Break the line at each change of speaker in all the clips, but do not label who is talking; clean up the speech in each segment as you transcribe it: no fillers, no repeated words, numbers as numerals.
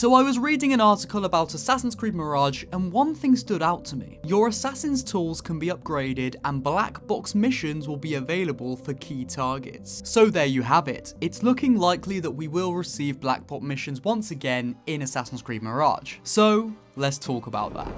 So I was reading an article about Assassin's Creed Mirage, and one thing stood out to me. Your assassin's tools can be upgraded, and black box missions will be available for key targets. So there you have it. It's looking likely that we will receive black box missions once again in Assassin's Creed Mirage. So let's talk about that.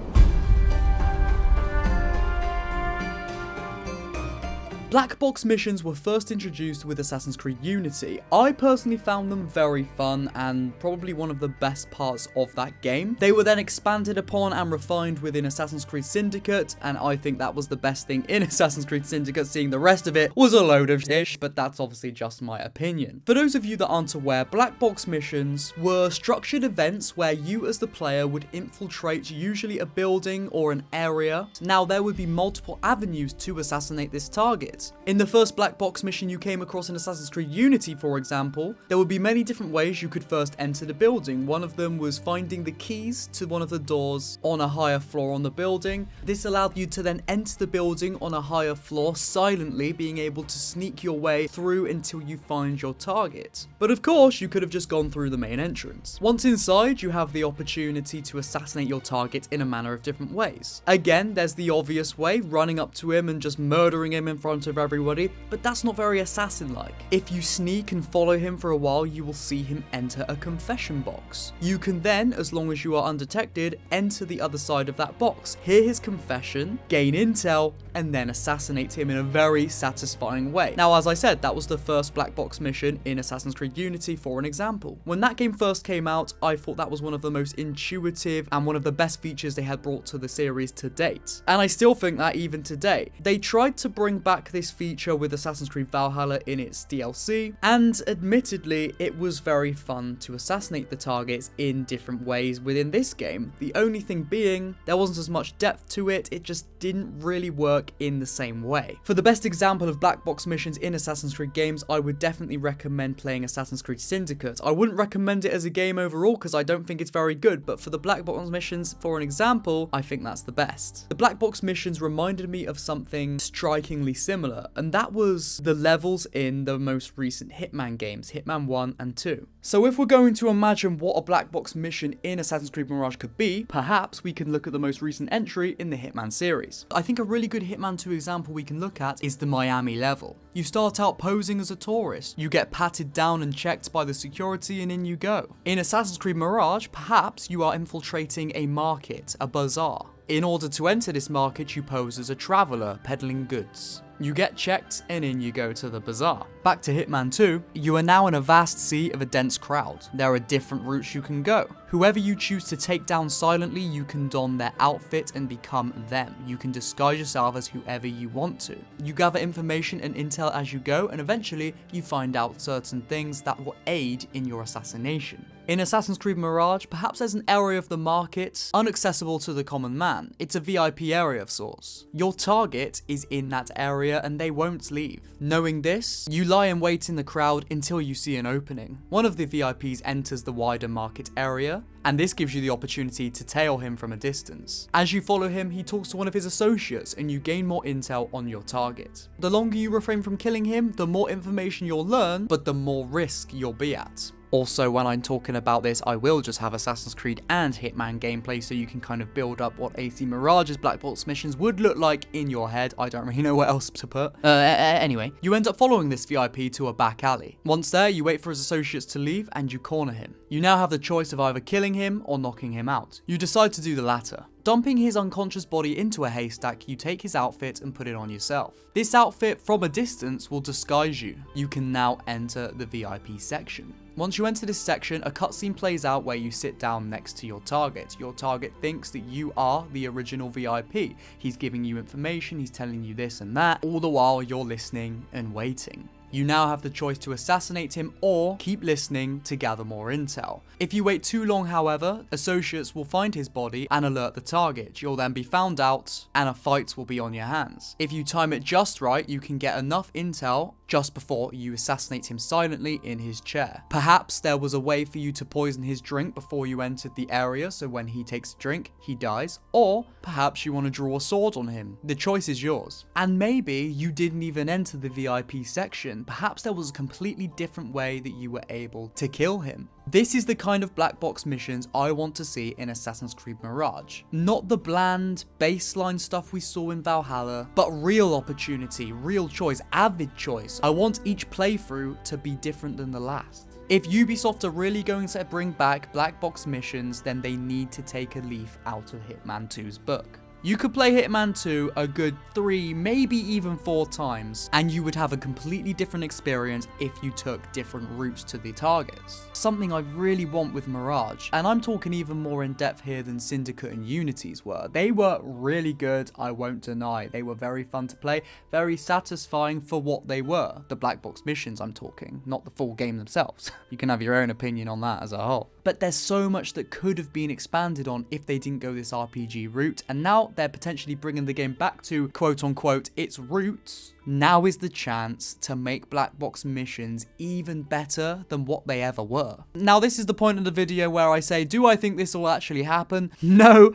Black box missions were first introduced with Assassin's Creed Unity. I personally found them very fun and probably one of the best parts of that game. They were then expanded upon and refined within Assassin's Creed Syndicate, and I think that was the best thing in Assassin's Creed Syndicate. Seeing the rest of it was a load of ish, but that's obviously just my opinion. For those of you that aren't aware, black box missions were structured events where you as the player would infiltrate usually a building or an area. Now there would be multiple avenues to assassinate this target. In the first black box mission you came across in Assassin's Creed Unity, for example, there would be many different ways you could first enter the building. One of them was finding the keys to one of the doors on a higher floor on the building. This allowed you to then enter the building on a higher floor silently, being able to sneak your way through until you find your target. But of course, you could have just gone through the main entrance. Once inside, you have the opportunity to assassinate your target in a manner of different ways. Again, there's the obvious way, running up to him and just murdering him in front of everybody, but that's not very assassin-like. If you sneak and follow him for a while, you will see him enter a confession box. You can then, as long as you are undetected, enter the other side of that box, hear his confession, gain intel, and then assassinate him in a very satisfying way. Now, as I said, that was the first black box mission in Assassin's Creed Unity, for an example. When that game first came out, I thought that was one of the most intuitive and one of the best features they had brought to the series to date. And I still think that even today. They tried to bring back this feature with Assassin's Creed Valhalla in its DLC, and admittedly, it was very fun to assassinate the targets in different ways within this game. The only thing being, there wasn't as much depth to it, it just didn't really work in the same way. For the best example of black box missions in Assassin's Creed games, I would definitely recommend playing Assassin's Creed Syndicate. I wouldn't recommend it as a game overall because I don't think it's very good, but for the black box missions, for an example, I think that's the best. The black box missions reminded me of something strikingly similar, and that was the levels in the most recent Hitman games, Hitman 1 and 2. So if we're going to imagine what a black box mission in Assassin's Creed Mirage could be, perhaps we can look at the most recent entry in the Hitman series. I think a really good Hitman 2 example we can look at is the Miami level. You start out posing as a tourist, you get patted down and checked by the security, and in you go. In Assassin's Creed Mirage, perhaps you are infiltrating a market, a bazaar. In order to enter this market, you pose as a traveler peddling goods. You get checked, and in you go to the bazaar. Back to Hitman 2, you are now in a vast sea of a dense crowd. There are different routes you can go. Whoever you choose to take down silently, you can don their outfit and become them. You can disguise yourself as whoever you want to. You gather information and intel as you go, and eventually you find out certain things that will aid in your assassination. In Assassin's Creed Mirage, perhaps there's an area of the market inaccessible to the common man. It's a VIP area of sorts. Your target is in that area and they won't leave. Knowing this, you lie in wait in the crowd until you see an opening. One of the VIPs enters the wider market area, and this gives you the opportunity to tail him from a distance. As you follow him, he talks to one of his associates and you gain more intel on your target. The longer you refrain from killing him, the more information you'll learn, but the more risk you'll be at. Also, when I'm talking about this, I will just have Assassin's Creed and Hitman gameplay so you can kind of build up what AC Mirage's black box missions would look like in your head. I don't really know what else to put. Anyway, you end up following this VIP to a back alley. Once there, you wait for his associates to leave and you corner him. You now have the choice of either killing him or knocking him out. You decide to do the latter. Dumping his unconscious body into a haystack, you take his outfit and put it on yourself. This outfit from a distance will disguise you. You can now enter the VIP section. Once you enter this section, a cutscene plays out where you sit down next to your target. Your target thinks that you are the original VIP. He's giving you information, he's telling you this and that, all the while you're listening and waiting. You now have the choice to assassinate him or keep listening to gather more intel. If you wait too long, however, associates will find his body and alert the target. You'll then be found out and a fight will be on your hands. If you time it just right, you can get enough intel just before you assassinate him silently in his chair. Perhaps there was a way for you to poison his drink before you entered the area, so when he takes a drink, he dies. Or perhaps you want to draw a sword on him. The choice is yours. And maybe you didn't even enter the VIP section. Perhaps there was a completely different way that you were able to kill him. This is the kind of black box missions I want to see in Assassin's Creed Mirage. Not the bland, baseline stuff we saw in Valhalla, but real opportunity, real choice, avid choice. I want each playthrough to be different than the last. If Ubisoft are really going to bring back black box missions, then they need to take a leaf out of Hitman 2's book. You could play Hitman 2 a good 3, maybe even 4 times, and you would have a completely different experience if you took different routes to the targets. Something I really want with Mirage, and I'm talking even more in depth here than Syndicate and Unity's were. They were really good, I won't deny. They were very fun to play, very satisfying for what they were. The black box missions I'm talking, not the full game themselves. You can have your own opinion on that as a whole. But there's so much that could have been expanded on if they didn't go this RPG route, and now they're potentially bringing the game back to quote-unquote its roots. Now is the chance to make black box missions even better than what they ever were. Now this is the point of the video where I say, do I think this will actually happen? No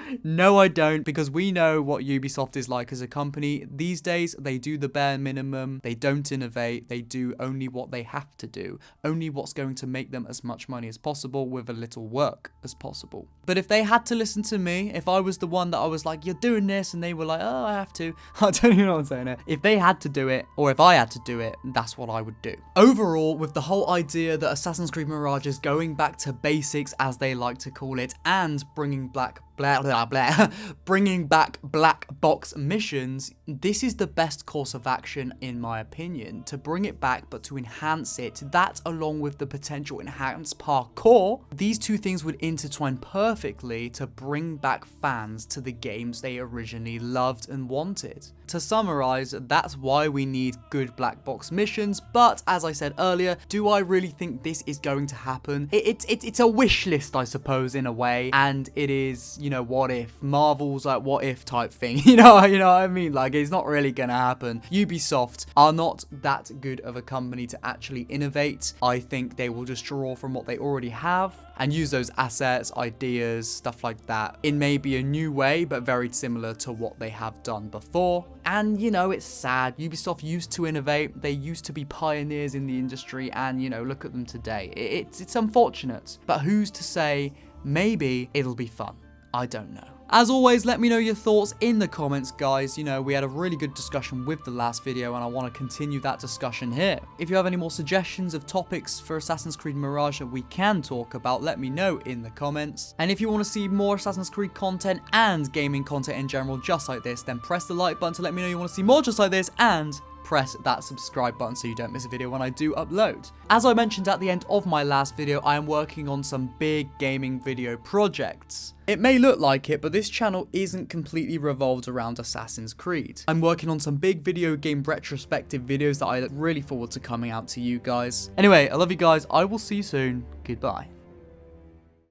I don't, because we know what Ubisoft is like as a company. These days they do the bare minimum, they don't innovate, they do only what they have to do, only what's going to make them as much money as possible with a little work as possible. But if they had to listen to me, if I was the one that I was like, you're doing this, and they were like, oh, I have to, I don't even know what I'm saying here. If they had to do it, or if I had to do it, that's what I would do. Overall, with the whole idea that Assassin's Creed Mirage is going back to basics, as they like to call it, and bringing back black box missions, this is the best course of action in my opinion, to bring it back but to enhance it. That, along with the potential enhanced parkour, these two things would intertwine perfectly to bring back fans to the games they originally loved and wanted. To summarize, that's why we need good black box missions, but as I said earlier, do I really think this is going to happen? It's a wish list, I suppose, in a way, and it is, you know, what if, Marvel's like what if type thing, you know what I mean? Like, it's not really gonna happen. Ubisoft are not that good of a company to actually innovate. I think they will just draw from what they already have and use those assets, ideas, stuff like that in maybe a new way, but very similar to what they have done before. And, you know, it's sad. Ubisoft used to innovate. They used to be pioneers in the industry, and, you know, look at them today. It's unfortunate, but who's to say maybe it'll be fun? I don't know. As always, let me know your thoughts in the comments, guys. You know, we had a really good discussion with the last video, and I want to continue that discussion here. If you have any more suggestions of topics for Assassin's Creed Mirage that we can talk about, let me know in the comments. And if you want to see more Assassin's Creed content and gaming content in general just like this, then press the like button to let me know you want to see more just like this, and press that subscribe button so you don't miss a video when I do upload. As I mentioned at the end of my last video, I am working on some big gaming video projects. It may look like it, but this channel isn't completely revolved around Assassin's Creed. I'm working on some big video game retrospective videos that I look really forward to coming out to you guys. Anyway, I love you guys. I will see you soon. Goodbye.